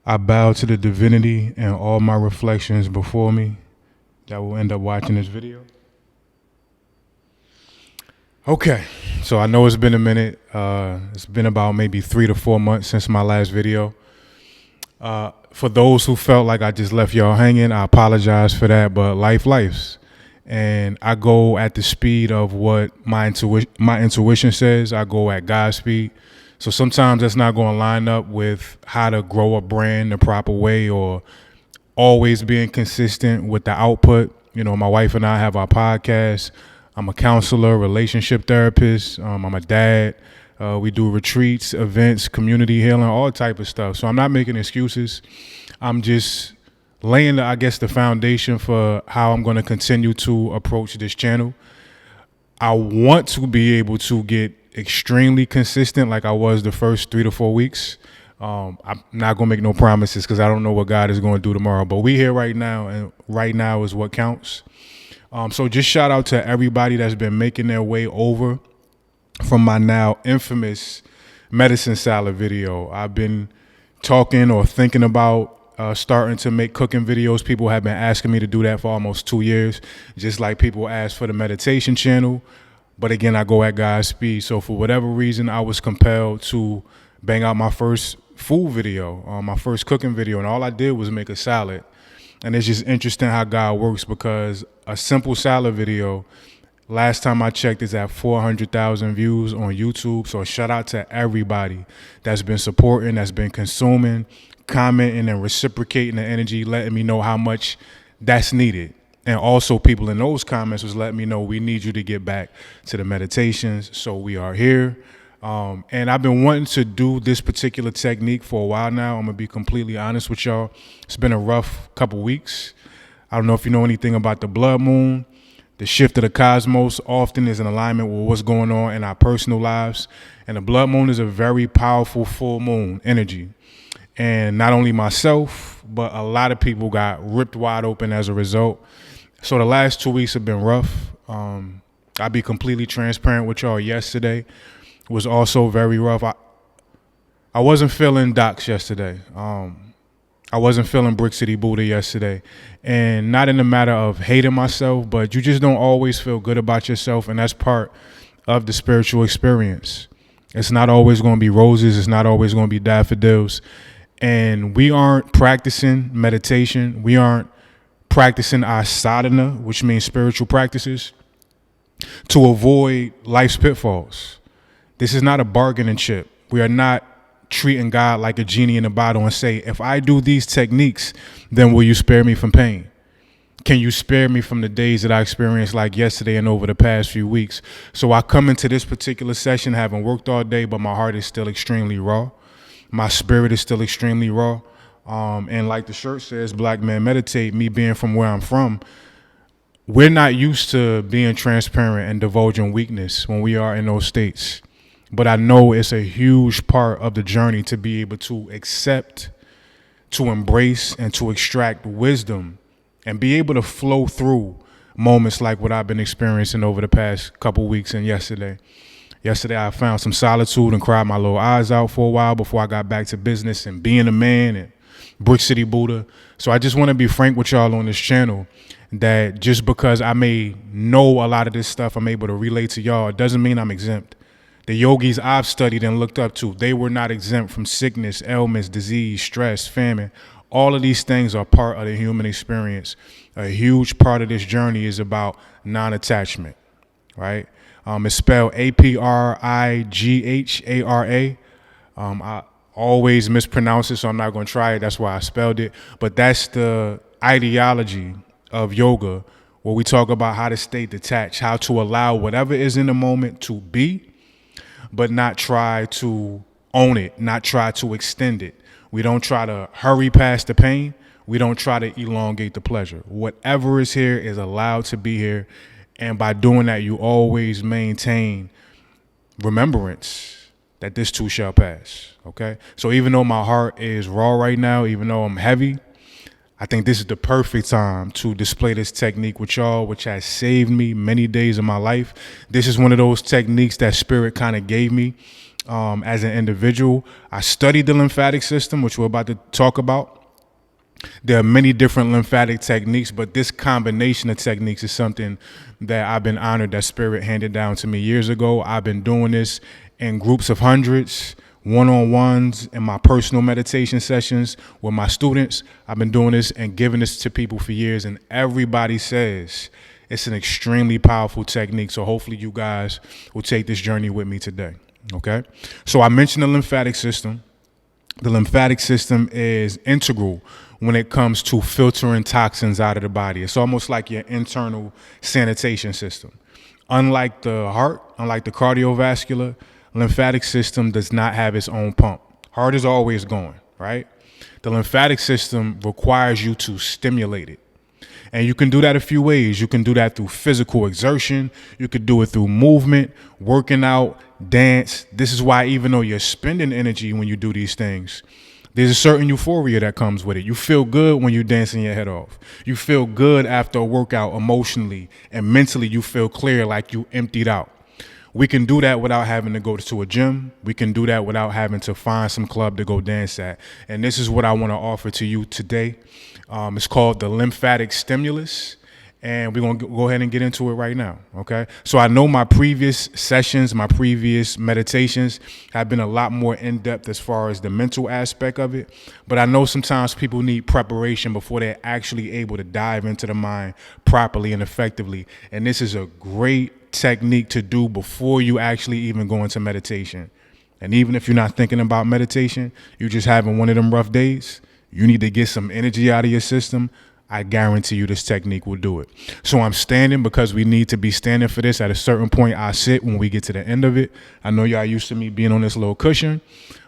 I bow to the divinity and all my reflections before me that will end up watching this video. Okay, so I know it's been a minute. It's been about maybe 3 to 4 months since my last video. For those who felt like I just left y'all hanging, I apologize for that, but life's. And I go at the speed of what my intuition says. I go at God's speed. So sometimes that's not going to line up with how to grow a brand the proper way or always being consistent with the output. You know, my wife and I have our podcast. I'm a counselor, relationship therapist. I'm a dad. We do retreats, events, community healing, all type of stuff. So I'm not making excuses. I'm just laying, the foundation for how I'm going to continue to approach this channel. I want to be able to get extremely consistent like I was the first 3 to 4 weeks. I'm not going to make no promises because I don't know what God is going to do tomorrow. But we here right now, and right now is what counts. So just shout out to everybody that's been making their way over from my now infamous medicine salad video. I've been talking or thinking about starting to make cooking videos. People have been asking me to do that for almost 2 years, just like people ask for the meditation channel. But again, I go at God's speed. So for whatever reason, I was compelled to bang out my first food video, my first cooking video, and all I did was make a salad. And it's just interesting how God works, because a simple salad video, last time I checked, is at 400,000 views on YouTube. So shout out to everybody that's been supporting, that's been consuming, commenting and reciprocating the energy, letting me know how much that's needed. And also people in those comments was letting me know we need you to get back to the meditations. So we are here. And I've been wanting to do this particular technique for a while now. I'm going to be completely honest with y'all. It's been a rough couple weeks. I don't know if you know anything about the blood moon. The shift of the cosmos often is in alignment with what's going on in our personal lives. And the blood moon is a very powerful full moon energy. And not only myself, but a lot of people got ripped wide open as a result. So the last 2 weeks have been rough. I'll be completely transparent with y'all. Yesterday was also very rough. I wasn't feeling Docs yesterday. I wasn't feeling Brick City Buddha yesterday. And not in the matter of hating myself, but you just don't always feel good about yourself. And that's part of the spiritual experience. It's not always going to be roses. It's not always going to be daffodils. And we aren't practicing meditation. We aren't practicing our sadhana, which means spiritual practices, to avoid life's pitfalls. This is not a bargaining chip. We are not treating God like a genie in a bottle and say, if I do these techniques, then will you spare me from pain? Can you spare me from the days that I experienced like yesterday and over the past few weeks? So I come into this particular session having worked all day, but my heart is still extremely raw. My spirit is still extremely raw. And like the shirt says, Black men meditate, me being from where I'm from, we're not used to being transparent and divulging weakness when we are in those states. But I know it's a huge part of the journey to be able to accept, to embrace, and to extract wisdom and be able to flow through moments like what I've been experiencing over the past couple weeks and yesterday. Yesterday, I found some solitude and cried my little eyes out for a while before I got back to business and being a man and Brick City Buddha. So I just want to be frank with y'all on this channel that just because I may know a lot of this stuff, I'm able to relate to y'all, it doesn't mean I'm exempt. The yogis I've studied and looked up to, they were not exempt from sickness, ailments, disease, stress, famine. All of these things are part of the human experience. A huge part of this journey is about non-attachment, right? It's spelled Aprighara. I always mispronounce it, so I'm not going to try it. That's why I spelled it. But that's the ideology of yoga, where we talk about how to stay detached, how to allow whatever is in the moment to be, but not try to own it, not try to extend it. We don't try to hurry past the pain. We don't try to elongate the pleasure. Whatever is here is allowed to be here. And by doing that, you always maintain remembrance that this too shall pass, okay? So even though my heart is raw right now, even though I'm heavy, I think this is the perfect time to display this technique with y'all, which has saved me many days of my life. This is one of those techniques that Spirit kind of gave me as an individual. I studied the lymphatic system, which we're about to talk about. There are many different lymphatic techniques, but this combination of techniques is something that I've been honored that Spirit handed down to me years ago. I've been doing this in groups of hundreds, one-on-ones, in my personal meditation sessions with my students. I've been doing this and giving this to people for years, and everybody says it's an extremely powerful technique. So hopefully you guys will take this journey with me today, okay? So I mentioned the lymphatic system. The lymphatic system is integral when it comes to filtering toxins out of the body. It's almost like your internal sanitation system. Unlike the heart, unlike the cardiovascular, lymphatic system does not have its own pump. Heart is always going, right? The lymphatic system requires you to stimulate it. And you can do that a few ways. You can do that through physical exertion. You could do it through movement, working out, dance. This is why even though you're spending energy when you do these things, there's a certain euphoria that comes with it. You feel good when you're dancing your head off. You feel good after a workout emotionally, and mentally you feel clear, like you emptied out. We can do that without having to go to a gym. We can do that without having to find some club to go dance at. And this is what I want to offer to you today. It's called the Lymphatic Stimulus, and we're going to go ahead and get into it right now, okay? So I know my previous sessions, my previous meditations have been a lot more in-depth as far as the mental aspect of it, but I know sometimes people need preparation before they're actually able to dive into the mind properly and effectively, and this is a great technique to do before you actually even go into meditation. And even if you're not thinking about meditation, you're just having one of them rough days, you need to get some energy out of your system, I guarantee you this technique will do it. So I'm standing because we need to be standing for this. At a certain point, I sit when we get to the end of it. I know y'all used to me being on this little cushion,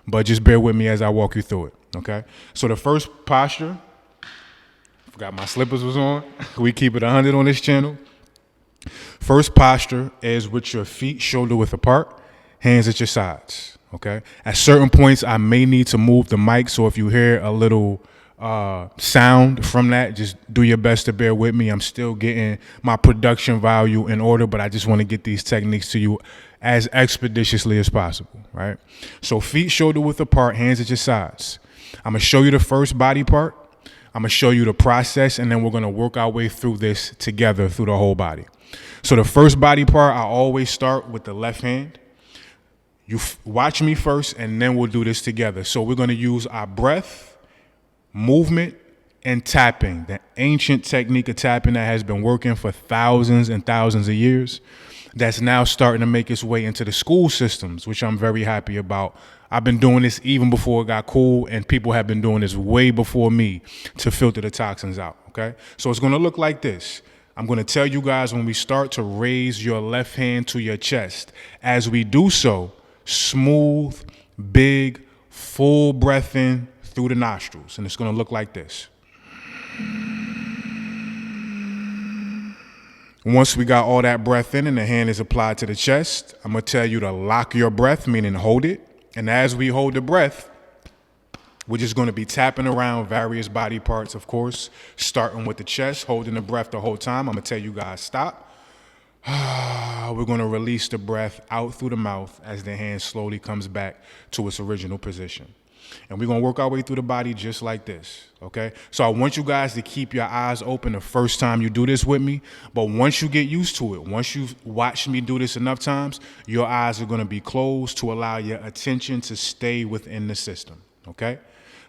but just bear with me as I walk you through it, okay? So the first posture, forgot my slippers was on. We keep it 100 on this channel. First posture is with your feet shoulder width apart, hands at your sides. Okay. At certain points, I may need to move the mic. So if you hear a little sound from that, just do your best to bear with me. I'm still getting my production value in order, but I just want to get these techniques to you as expeditiously as possible. Right. So feet shoulder width apart, hands at your sides. I'm going to show you the first body part. I'm going to show you the process, and then we're going to work our way through this together through the whole body. So the first body part, I always start with the left hand. You watch me first, and then we'll do this together. So we're going to use our breath, movement, and tapping, the ancient technique of tapping that has been working for thousands and thousands of years, that's now starting to make its way into the school systems, which I'm very happy about. I've been doing this even before it got cool, and people have been doing this way before me to filter the toxins out, okay? So it's going to look like this. I'm going to tell you guys when we start to raise your left hand to your chest. As we do so, smooth, big, full breath in through the nostrils. And it's going to look like this. Once we got all that breath in and the hand is applied to the chest, I'm going to tell you to lock your breath, meaning hold it. And as we hold the breath, we're just going to be tapping around various body parts, of course, starting with the chest, holding the breath the whole time. I'm going to tell you guys stop. We're going to release the breath out through the mouth as the hand slowly comes back to its original position. And we're going to work our way through the body just like this, okay? So I want you guys to keep your eyes open the first time you do this with me. But once you get used to it, once you've watched me do this enough times, your eyes are going to be closed to allow your attention to stay within the system, okay?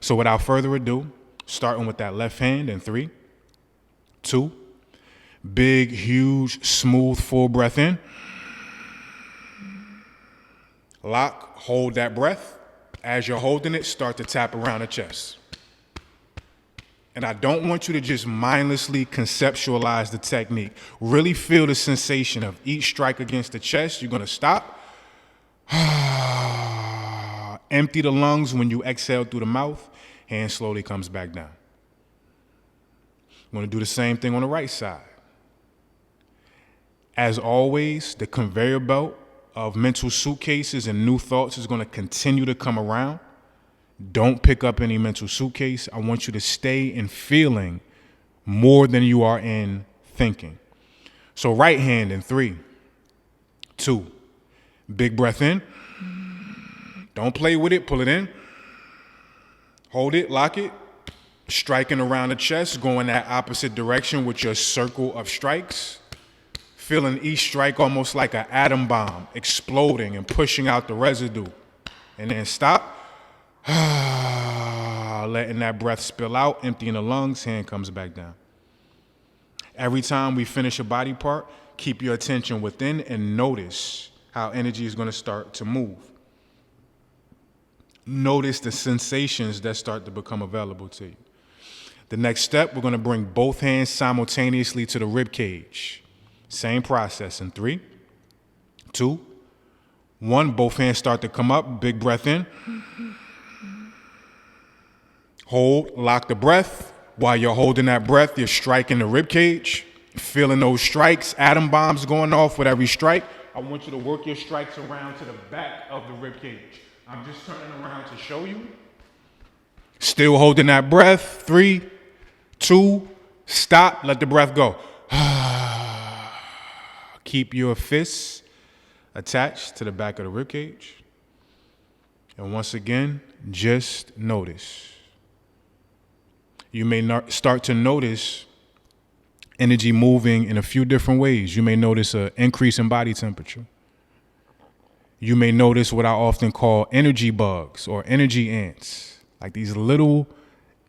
So without further ado, starting with that left hand in 3, 2, big, huge, smooth, full breath in. Lock, hold that breath. As you're holding it, start to tap around the chest. And I don't want you to just mindlessly conceptualize the technique. Really feel the sensation of each strike against the chest. You're going to stop. Empty the lungs when you exhale through the mouth. Hand slowly comes back down. I'm going to do the same thing on the right side. As always, the conveyor belt of mental suitcases and new thoughts is going to continue to come around. Don't pick up any mental suitcase. I want you to stay in feeling more than you are in thinking. So right hand in 3, 2, big breath in. Don't play with it. Pull it in. Hold it. Lock it. Striking around the chest. Going that opposite direction with your circle of strikes. Feeling each strike almost like an atom bomb, exploding and pushing out the residue. And then stop. Letting that breath spill out, emptying the lungs, hand comes back down. Every time we finish a body part, keep your attention within and notice how energy is going to start to move. Notice the sensations that start to become available to you. The next step, we're going to bring both hands simultaneously to the rib cage. Same process in 3, 2, 1. Both hands start to come up. Big breath in. Hold, lock the breath. While you're holding that breath, you're striking the rib cage, feeling those strikes, atom bombs going off with every strike. I want you to work your strikes around to the back of the rib cage. I'm just turning around to show you. Still holding that breath. 3, 2, stop, let the breath go. Keep your fists attached to the back of the rib cage. And once again, just notice. You may start to notice energy moving in a few different ways. You may notice an increase in body temperature. You may notice what I often call energy bugs or energy ants, like these little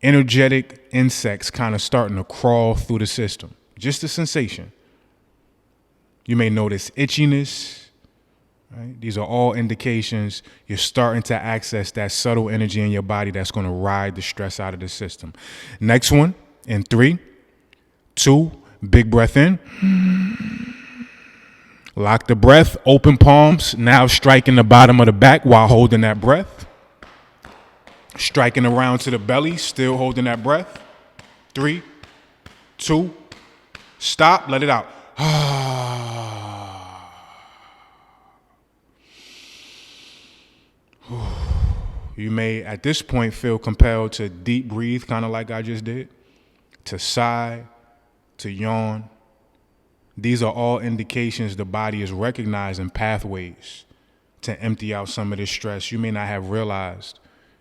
energetic insects kind of starting to crawl through the system. Just a sensation. You may notice itchiness. Right? These are all indications you're starting to access that subtle energy in your body that's going to ride the stress out of the system. Next one, in 3, 2, big breath in. Lock the breath, open palms, now striking the bottom of the back while holding that breath. Striking around to the belly, still holding that breath. 3, 2, stop, let it out. You may, at this point, feel compelled to deep breathe, kind of like I just did, to sigh, to yawn. These are all indications the body is recognizing pathways to empty out some of this stress you may not have realized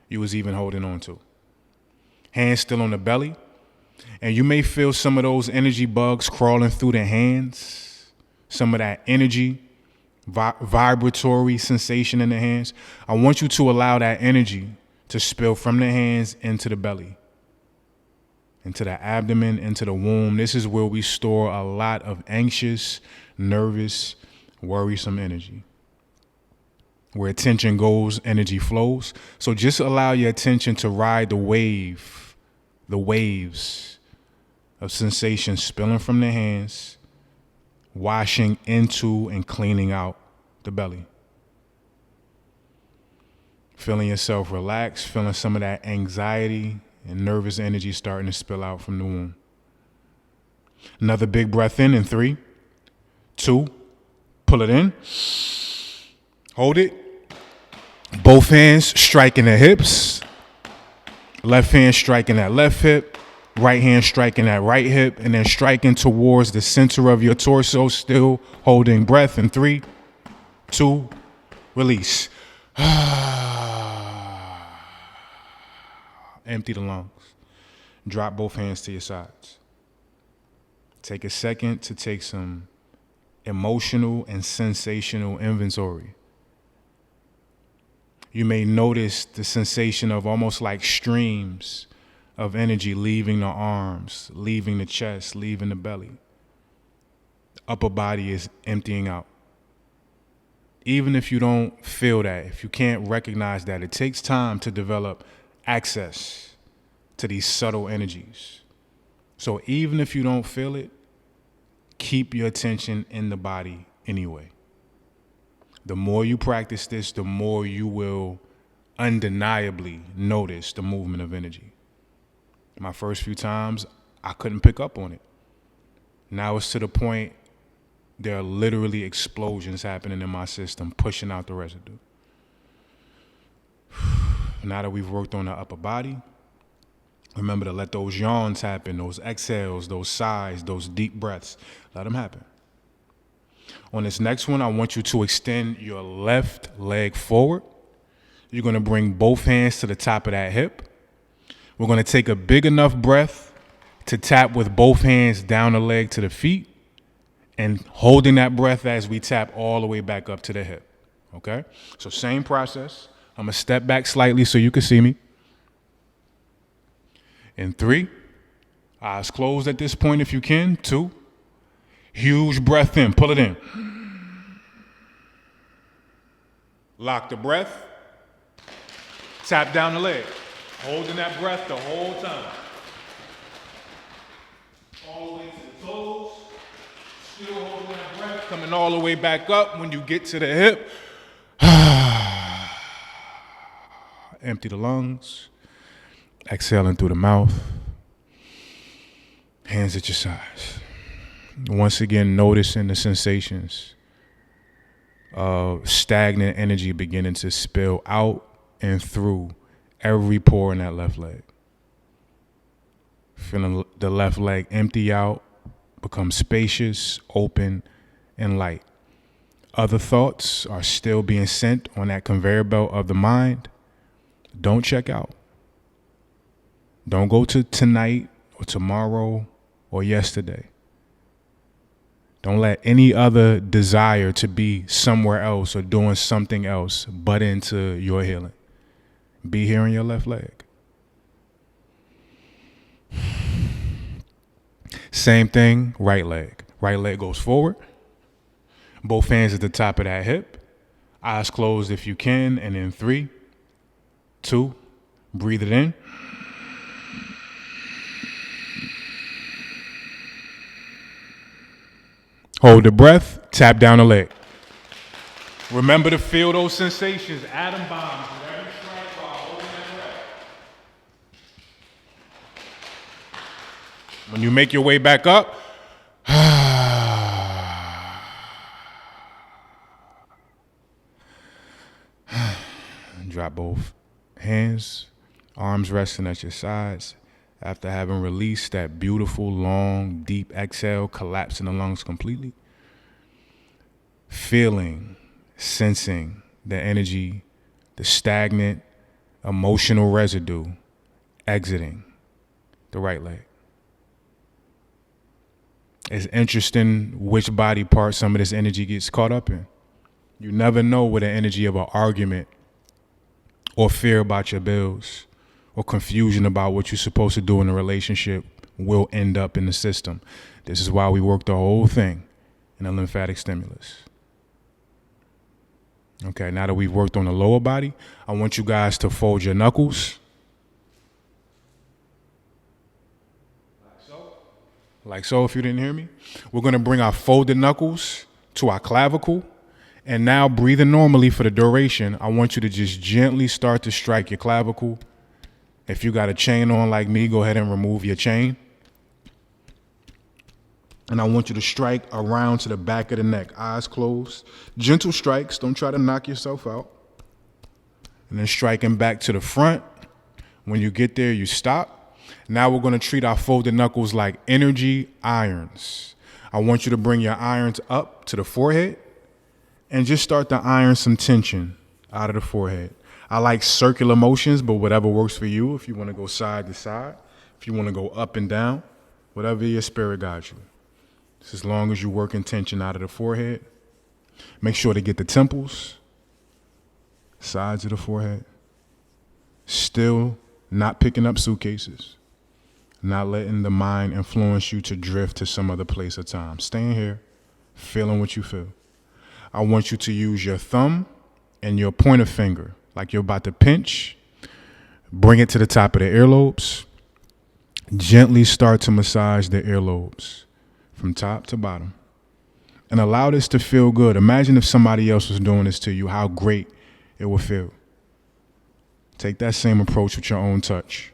you was even holding on to. Hands still on the belly, and you may feel some of those energy bugs crawling through the hands, some of that energy, vibratory sensation in the hands. I want you to allow that energy to spill from the hands into the belly, into the abdomen, into the womb. This is where we store a lot of anxious, nervous, worrisome energy. Where attention goes, energy flows. So just allow your attention to ride the waves of sensation spilling from the hands, washing into and cleaning out the belly. Feeling yourself relax, feeling some of that anxiety and nervous energy starting to spill out from the womb. Another big breath in 3, 2, pull it in. Hold it. Both hands striking the hips. Left hand striking that left hip. Right hand striking that right hip. And then striking towards the center of your torso, still holding breath in 3, 2, release. Empty the lungs. Drop both hands to your sides. Take a second to take some emotional and sensational inventory. You may notice the sensation of almost like streams of energy leaving the arms, leaving the chest, leaving the belly. The upper body is emptying out. Even if you don't feel that, if you can't recognize that, it takes time to develop access to these subtle energies. So even if you don't feel it, keep your attention in the body anyway. The more you practice this, the more you will undeniably notice the movement of energy. My first few times, I couldn't pick up on it. Now it's to the point there are literally explosions happening in my system, pushing out the residue. Now that we've worked on the upper body, remember to let those yawns happen, those exhales, those sighs, those deep breaths. Let them happen. On this next one, I want you to extend your left leg forward, You're going to bring both hands to the top of that hip. We're going to take a big enough breath to tap with both hands down the leg to the feet and holding that breath as we tap all the way back up to the hip. Okay? So same process. I'm going to step back slightly so you can see me. In 3, eyes closed at this point if you can. 2, huge breath in. Pull it in. Lock the breath. Tap down the leg. Holding that breath the whole time. All the way to the toes. Still holding that breath. Coming all the way back up when you get to the hip. Empty the lungs. Exhaling through the mouth. Hands at your sides. Once again, noticing the sensations of stagnant energy beginning to spill out and through every pore in that left leg. Feeling the left leg empty out, become spacious, open, and light. Other thoughts are still being sent on that conveyor belt of the mind. Don't check out. Don't go to tonight or tomorrow or yesterday. Don't let any other desire to be somewhere else or doing something else butt into your healing. Be here on your left leg. Same thing, right leg. Right leg goes forward. Both hands at the top of that hip. Eyes closed if you can. And in 3, 2, breathe it in. Hold the breath, tap down the leg. Remember to feel those sensations, atom bombs, with every strike while holding that breath. When you make your way back up, drop both hands, arms resting at your sides. After having released that beautiful, long, deep exhale, collapsing the lungs completely. Feeling, sensing the energy, the stagnant, emotional residue exiting the right leg. It's interesting which body part some of this energy gets caught up in. You never know where the energy of an argument or fear about your bills or confusion about what you're supposed to do in a relationship will end up in the system. This is why we work the whole thing in a lymphatic stimulus. Okay, now that we've worked on the lower body, I want you guys to fold your knuckles. Like so, if you didn't hear me. We're going to bring our folded knuckles to our clavicle. And now, breathing normally for the duration, I want you to just gently start to strike your clavicle. If you got a chain on like me, go ahead and remove your chain. And I want you to strike around to the back of the neck, eyes closed. Gentle strikes, don't try to knock yourself out. And then striking back to the front. When you get there, you stop. Now we're going to treat our folded knuckles like energy irons. I want you to bring your irons up to the forehead and just start to iron some tension out of the forehead. I like circular motions, but whatever works for you. If you want to go side to side, if you want to go up and down, whatever your spirit guides you. Just as long as you're working tension out of the forehead. Make sure to get the temples, sides of the forehead. Still not picking up suitcases. Not letting the mind influence you to drift to some other place or time. Staying here, feeling what you feel. I want you to use your thumb and your pointer finger like you're about to pinch. Bring it to the top of the earlobes. Gently start to massage the earlobes from top to bottom. And allow this to feel good. Imagine if somebody else was doing this to you, how great it would feel. Take that same approach with your own touch.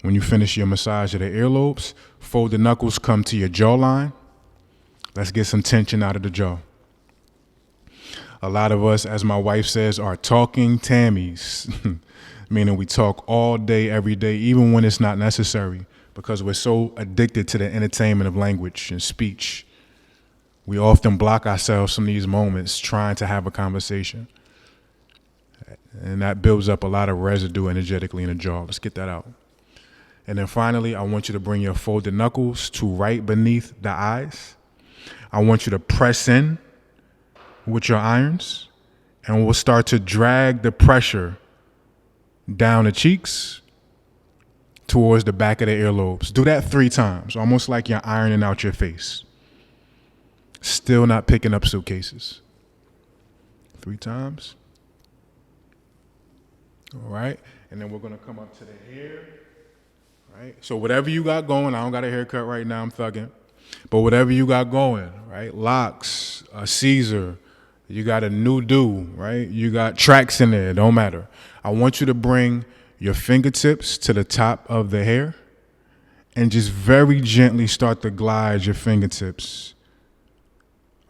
When you finish your massage of the earlobes, fold the knuckles, come to your jawline. Let's get some tension out of the jaw. A lot of us, as my wife says, are talking Tammies, meaning we talk all day, every day, even when it's not necessary, because we're so addicted to the entertainment of language and speech. We often block ourselves from these moments trying to have a conversation. And that builds up a lot of residue energetically in the jaw. Let's get that out. And then finally, I want you to bring your folded knuckles to right beneath the eyes. I want you to press in with your irons, and we'll start to drag the pressure down the cheeks towards the back of the earlobes. Do that 3 times, almost like you're ironing out your face. Still not picking up suitcases. 3 times. All right. And then we're going to come up to the hair. Right. So whatever you got going, I don't got a haircut right now, I'm thugging. But whatever you got going, right? Locks, a Caesar, you got a new do, right? You got tracks in there, don't matter. I want you to bring your fingertips to the top of the hair and just very gently start to glide your fingertips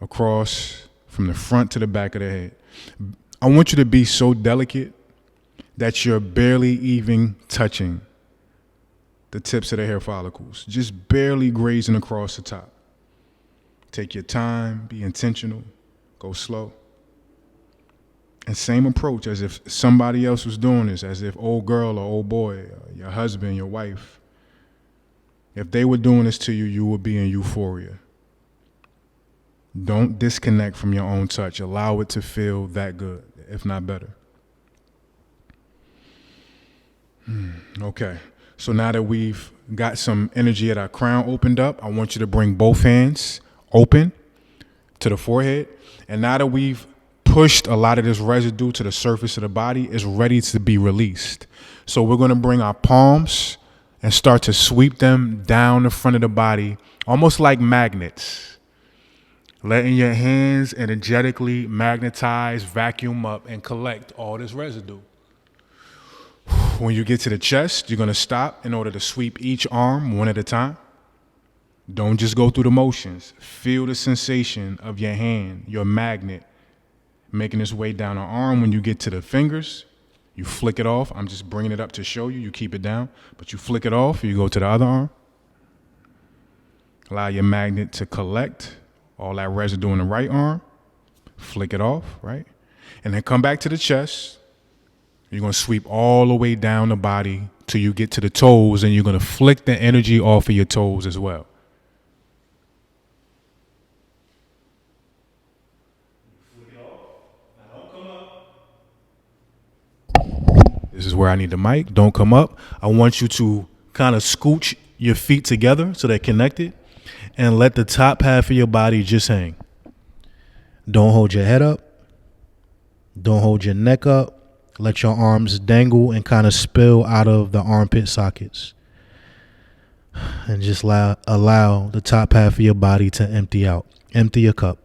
across from the front to the back of the head. I want you to be so delicate that you're barely even touching the tips of the hair follicles, just barely grazing across the top. Take your time, be intentional, go slow. And same approach as if somebody else was doing this, as if old girl or old boy, your husband, your wife, if they were doing this to you, you would be in euphoria. Don't disconnect from your own touch. Allow it to feel that good, if not better. Okay. So now that we've got some energy at our crown opened up, I want you to bring both hands open to the forehead. And now that we've pushed a lot of this residue to the surface of the body, it's ready to be released. So we're going to bring our palms and start to sweep them down the front of the body, almost like magnets. Letting your hands energetically magnetize, vacuum up, and collect all this residue. When you get to the chest, you're going to stop in order to sweep each arm one at a time. Don't just go through the motions. Feel the sensation of your hand, your magnet, making its way down the arm. When you get to the fingers, you flick it off. I'm just bringing it up to show you. You keep it down, but you flick it off. You go to the other arm. Allow your magnet to collect all that residue in the right arm. Flick it off, right? And then come back to the chest. You're going to sweep all the way down the body till you get to the toes, and you're going to flick the energy off of your toes as well. Flick it off. Now don't come up. This is where I need the mic. Don't come up. I want you to kind of scooch your feet together so they're connected and let the top half of your body just hang. Don't hold your head up. Don't hold your neck up. Let your arms dangle and kind of spill out of the armpit sockets. And just allow the top half of your body to empty out. Empty your cup.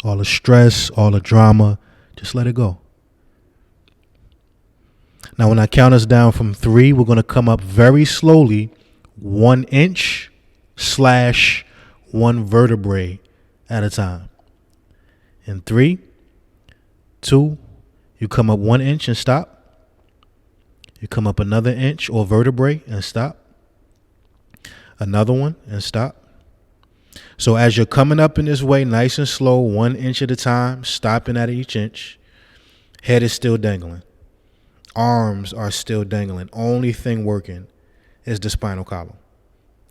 All the stress, all the drama, just let it go. Now, when I count us down from 3, we're going to come up very slowly, 1 inch / 1 vertebrae at a time. In 3, 2, you come up 1 inch and stop. You come up another inch or vertebrae and stop. Another one and stop. So as you're coming up in this way, nice and slow, 1 inch at a time, stopping at each inch, head is still dangling. Arms are still dangling. Only thing working is the spinal column.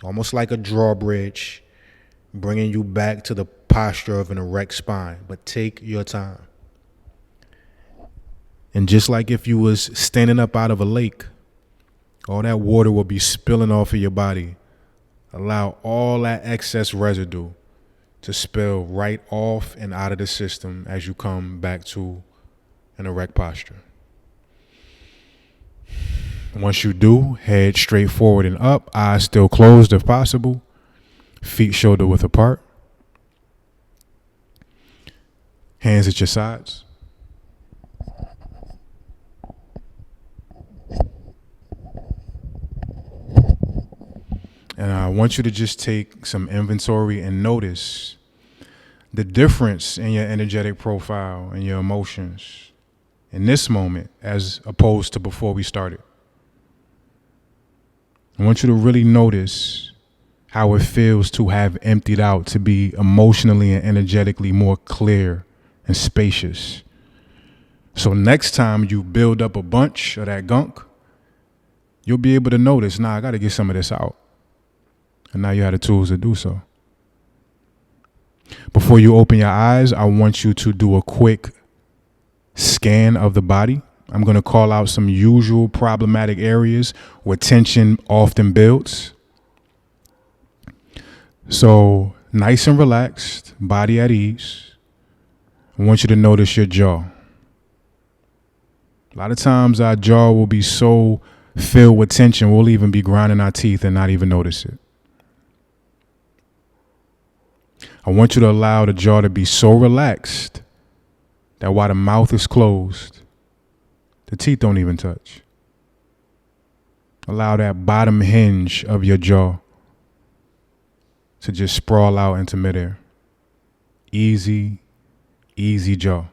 Almost like a drawbridge, bringing you back to the posture of an erect spine. But take your time. And just like if you was standing up out of a lake, all that water will be spilling off of your body. Allow all that excess residue to spill right off and out of the system as you come back to an erect posture. Once you do, head straight forward and up, eyes still closed if possible, feet shoulder width apart, hands at your sides. And I want you to just take some inventory and notice the difference in your energetic profile and your emotions in this moment as opposed to before we started. I want you to really notice how it feels to have emptied out, to be emotionally and energetically more clear and spacious. So next time you build up a bunch of that gunk, you'll be able to notice, I got to get some of this out. And now you have the tools to do so. Before you open your eyes, I want you to do a quick scan of the body. I'm going to call out some usual problematic areas where tension often builds. So nice and relaxed, body at ease. I want you to notice your jaw. A lot of times our jaw will be so filled with tension, we'll even be grinding our teeth and not even notice it. I want you to allow the jaw to be so relaxed that while the mouth is closed, the teeth don't even touch. Allow that bottom hinge of your jaw to just sprawl out into midair. Easy, easy jaw.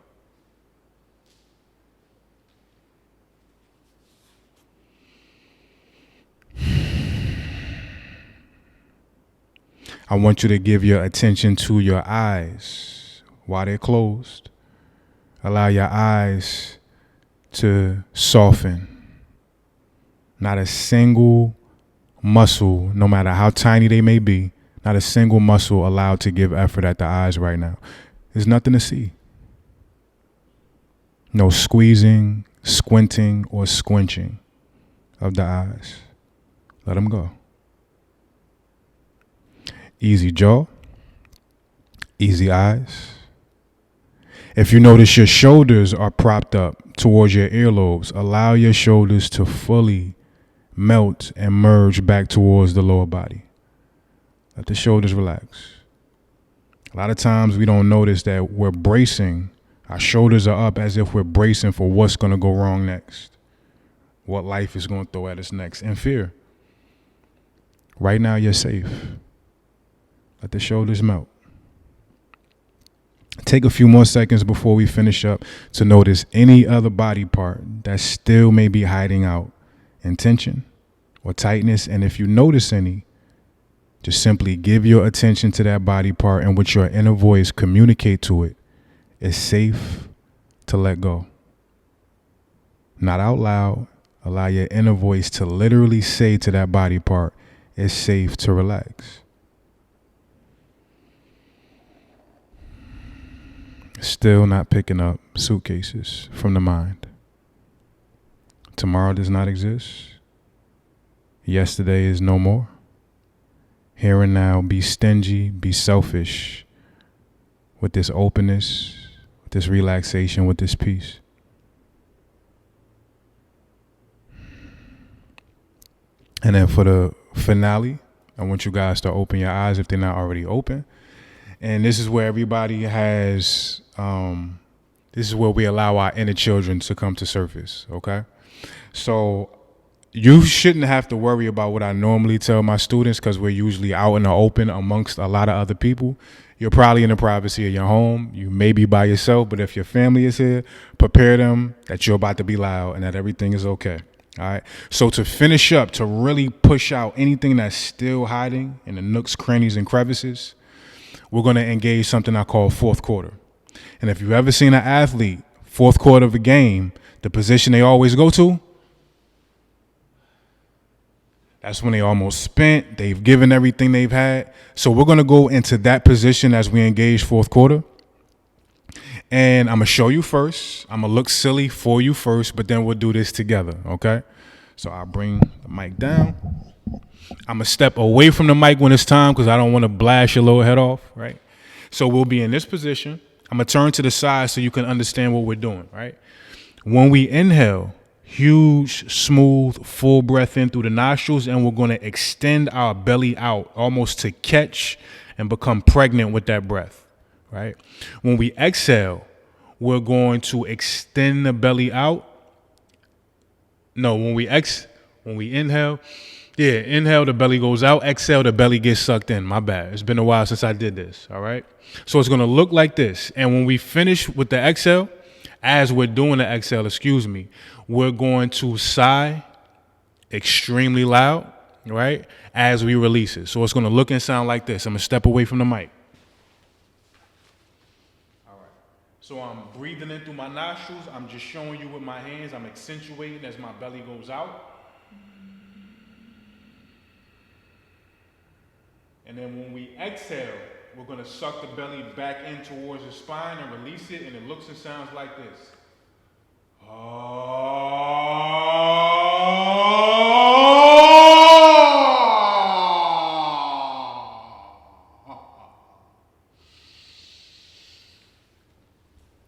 I want you to give your attention to your eyes while they're closed. Allow your eyes to soften. Not a single muscle, no matter how tiny they may be, not a single muscle allowed to give effort at the eyes right now. There's nothing to see. No squeezing, squinting, or squinching of the eyes. Let them go. Easy jaw, easy eyes. If you notice your shoulders are propped up towards your earlobes, allow your shoulders to fully melt and merge back towards the lower body. Let the shoulders relax. A lot of times we don't notice that we're bracing. Our shoulders are up as if we're bracing for what's going to go wrong next, what life is going to throw at us next, and fear. Right now you're safe. Let the shoulders melt. Take a few more seconds before we finish up to notice any other body part that still may be hiding out in tension or tightness. And if you notice any, just simply give your attention to that body part and with your inner voice communicate to it. It's safe to let go. Not out loud. Allow your inner voice to literally say to that body part, it's safe to relax. Still not picking up suitcases from the mind. Tomorrow does not exist. Yesterday is no more. Here and now, be stingy, be selfish with this openness, with this relaxation, with this peace. And then for the finale, I want you guys to open your eyes if they're not already open. And this is where everybody has, this is where we allow our inner children to come to surface, okay? So you shouldn't have to worry about what I normally tell my students because we're usually out in the open amongst a lot of other people. You're probably in the privacy of your home. You may be by yourself, but if your family is here, prepare them that you're about to be loud and that everything is okay. All right. So to finish up, to really push out anything that's still hiding in the nooks, crannies, and crevices, we're going to engage something I call fourth quarter. And if you've ever seen an athlete, fourth quarter of a game, the position they always go to, that's when they almost spent. They've given everything they've had. So we're going to go into that position as we engage fourth quarter. And I'm going to show you first. I'm going to look silly for you first, but then we'll do this together, okay? So I'll bring the mic down. I'm going to step away from the mic when it's time because I don't want to blast your little head off, right? So we'll be in this position. I'm going to turn to the side so you can understand what we're doing, right? When we inhale, huge, smooth, full breath in through the nostrils, and we're going to extend our belly out almost to catch and become pregnant with that breath, right? When we exhale, we're going to extend the belly out. No, when we inhale, inhale, the belly goes out. Exhale, the belly gets sucked in. My bad. It's been a while since I did this, all right? So it's going to look like this. And when we finish with the exhale, as we're doing the exhale, we're going to sigh extremely loud, right, as we release it. So it's going to look and sound like this. I'm going to step away from the mic. All right. So I'm breathing in through my nostrils. I'm just showing you with my hands. I'm accentuating as my belly goes out. And then when we exhale, we're going to suck the belly back in towards the spine and release it. And it looks and sounds like this.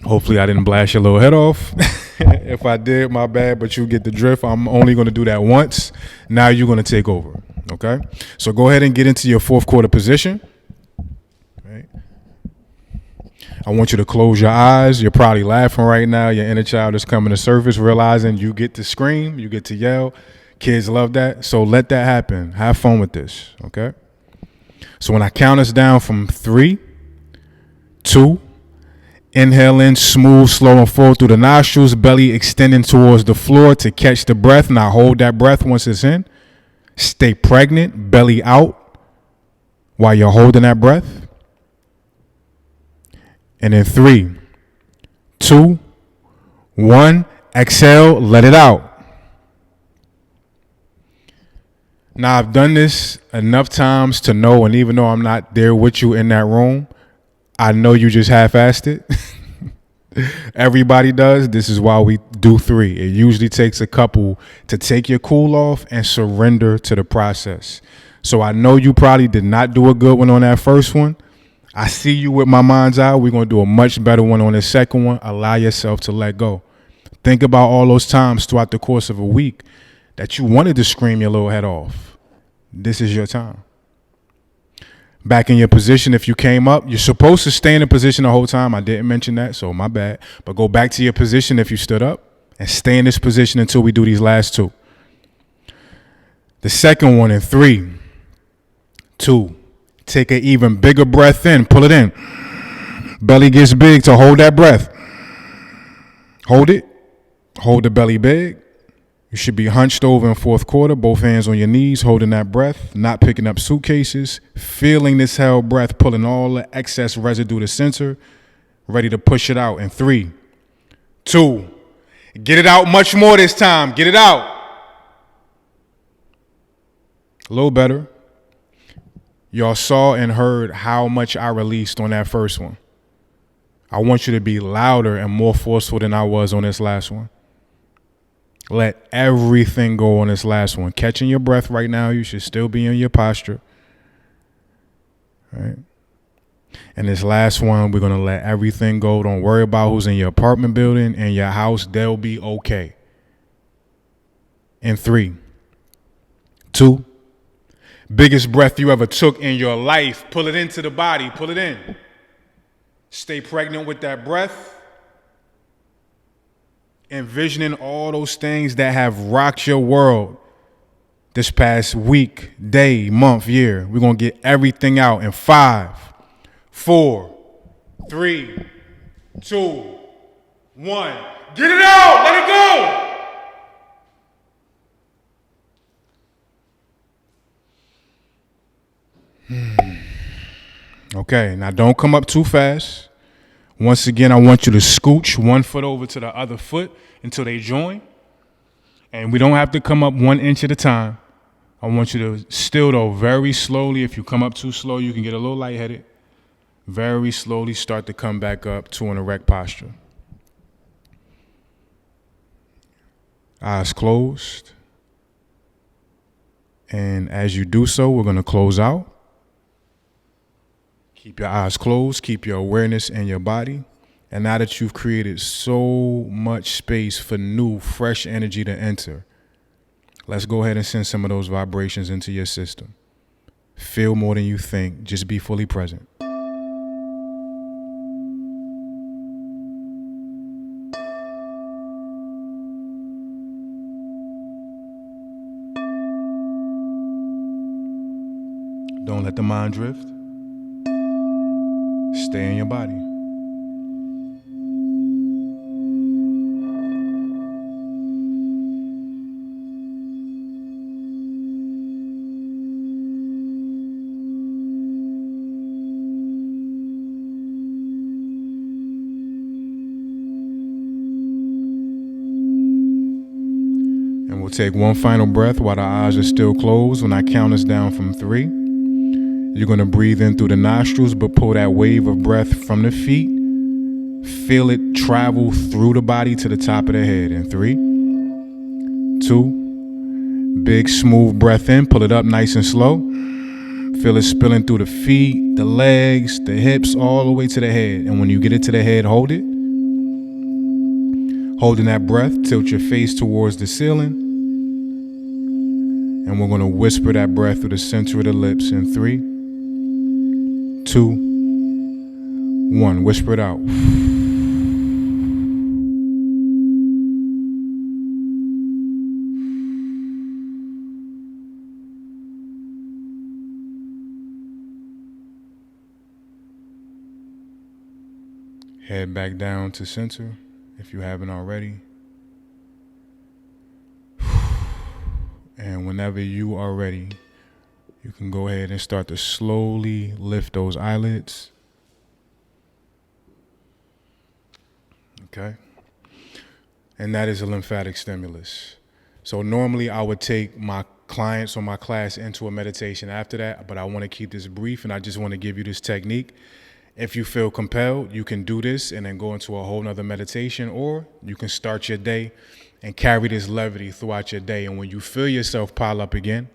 Hopefully I didn't blast your little head off. If I did, my bad, but you get the drift. I'm only going to do that once. Now you're going to take over, okay? So go ahead and get into your fourth quarter position. Right. I want you to close your eyes. You're probably laughing right now. Your inner child is coming to surface, realizing you get to scream, you get to yell. Kids love that. So let that happen. Have fun with this, okay? So when I count us down from 3, 2, inhale in, smooth, slow, and full through the nostrils, belly extending towards the floor to catch the breath. Now hold that breath once it's in. Stay pregnant, belly out while you're holding that breath. And in 3, 2, 1, exhale, let it out. Now I've done this enough times to know, and even though I'm not there with you in that room, I know you just half-assed it. Everybody does. This is why we do 3. It usually takes a couple to take your cool off and surrender to the process. So I know you probably did not do a good one on that first one. I see you with my mind's eye. We're going to do a much better one on the second one. Allow yourself to let go. Think about all those times throughout the course of a week that you wanted to scream your little head off. This is your time. Back in your position, if you came up, you're supposed to stay in a position the whole time. I didn't mention that, so my bad. But go back to your position if you stood up and stay in this position until we do these last 2. The second one in 3, 2, take an even bigger breath in. Pull it in. Belly gets big to hold that breath. Hold it. Hold the belly big. You should be hunched over in fourth quarter, both hands on your knees, holding that breath, not picking up suitcases, feeling this held breath, pulling all the excess residue to center, ready to push it out in 3, 2. Get it out much more this time. Get it out. A little better. Y'all saw and heard how much I released on that first one. I want you to be louder and more forceful than I was on this last one. Let everything go on this last one. Catching your breath right now, you should still be in your posture. Right? And this last one, we're going to let everything go. Don't worry about who's in your apartment building and your house. They'll be okay. In 3, 2, biggest breath you ever took in your life. Pull it into the body. Pull it in. Stay pregnant with that breath. Envisioning all those things that have rocked your world this past week, day, month, year. We're going to get everything out in 5, 4, 3, 2, 1. Get it out. Let it go. Okay, now don't come up too fast. Once again, I want you to scooch one foot over to the other foot until they join. And we don't have to come up 1 inch at a time. I want you to still, though, very slowly. If you come up too slow, you can get a little lightheaded. Very slowly start to come back up to an erect posture. Eyes closed. And as you do so, we're going to close out. Keep your eyes closed. Keep your awareness in your body. And now that you've created so much space for new, fresh energy to enter, let's go ahead and send some of those vibrations into your system. Feel more than you think. Just be fully present. Don't let the mind drift. Stay in your body. we'll take one final breath while the eyes are still closed. When I count us down from 3, you're going to breathe in through the nostrils, but pull that wave of breath from the feet. Feel it travel through the body to the top of the head. In 3, 2, big smooth breath in. Pull it up nice and slow. Feel it spilling through the feet, the legs, the hips, all the way to the head. And when you get it to the head, hold it. Holding that breath, tilt your face towards the ceiling. And we're going to whisper that breath through the center of the lips in 3, 2, 1. Whisper it out. Head back down to center if you haven't already. And whenever you are ready, you can go ahead and start to slowly lift those eyelids. Okay? And that is a lymphatic stimulus. So normally I would take my clients or my class into a meditation after that, but I want to keep this brief and I just want to give you this technique. If you feel compelled, you can do this and then go into a whole nother meditation, or you can start your day and carry this levity throughout your day. And when you feel yourself pile up again,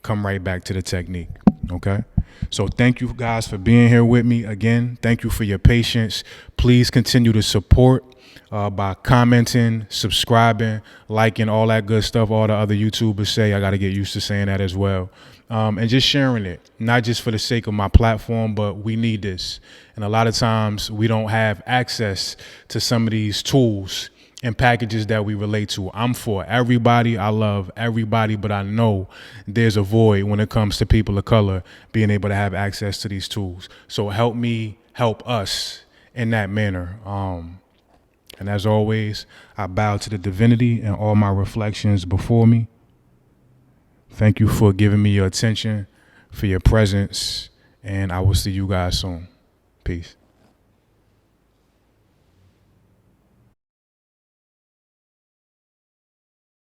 come right back to the technique, okay? So thank you guys for being here with me again. Thank you for your patience. Please continue to support by commenting, subscribing, liking, all that good stuff all the other YouTubers say. I got to get used to saying that as well. And just sharing it, not just for the sake of my platform, but we need this. And a lot of times we don't have access to some of these tools and packages that we relate to. I'm for everybody. I love everybody, but I know there's a void when it comes to people of color being able to have access to these tools. So help me help us in that manner. And as always, I bow to the divinity and all my reflections before me. Thank you for giving me your attention, for your presence, and I will see you guys soon. Peace.